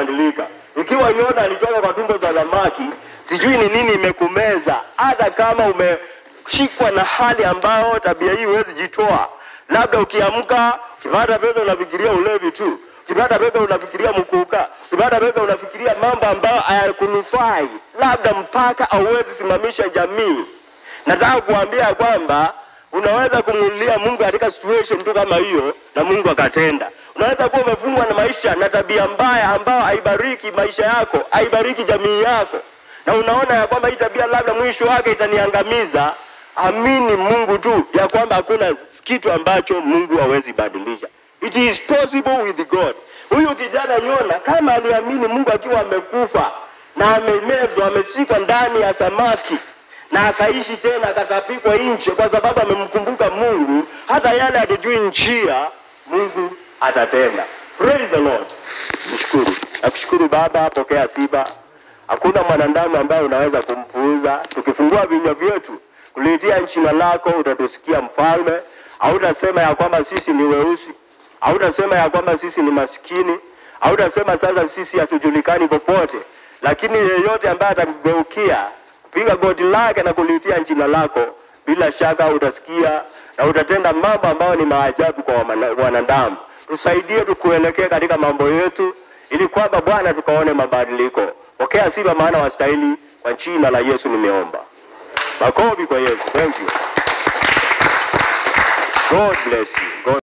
kubadilika. Ikiwa Yona alitoka kwa tumbo za samaki, sijui ni nini imekumeza. Hata kama umeshikwa na hali ambayo tabia hii huwezi jitoa. Labda ukiamka, ukipata pesa unafikiria ulevi tu. Ukipata pesa unafikiria mkuka. Ukipata pesa unafikiria mambo ambayo hayakunufai. Labda mpaka hauwezi simamisha jamii. Nataka kuambia kwamba unaweza kumulilia Mungu katika situation tu kama hiyo na Mungu akatenda. Unaweza kuwa umefungwa na maisha na tabia mbaya ambayo haibariki maisha yako, haibariki jamii yako. Na unaona ya kwamba hii tabia labda mwisho wake itaniangamiza. Amini Mungu tu ya kwamba hakuna kitu ambacho Mungu hawezi badilisha. It is possible with God. Huyu kijana Yona kama aliamini Mungu akiwa amekufa na amemezwa, ameshikwa ndani ya samaki na akaishi tena akatapikwa nje kwa sababu amemkumbuka Mungu, hata yale hajui njia Mungu atatenda. Praise the Lord. Nishukuru. Nakushukuru Baba, pokea sifa. Hakuna mwanadamu ambaye unaweza kumpuuza. Tukifungua vinywa vyetu kulitia jina lako, utatusikia Mfalme. Hautasema ya kwamba sisi ni weusi, hautasema ya kwamba sisi ni maskini, hautasema sasa sisi hatujulikani popote. Lakini yeyote ambaye atakugeukia piga goti lake na kulitia jina lako, bila shaka utasikia na utatenda mambo ambayo ni maajabu kwa wanadamu. Tusaidie tukuelekee katika mambo yetu ili kwamba Bwana tukaone mabadiliko. Pokea sifa maana wastahili, kwa jina la Yesu nimeomba. Makofi kwa Yesu. Thank you. God bless you. God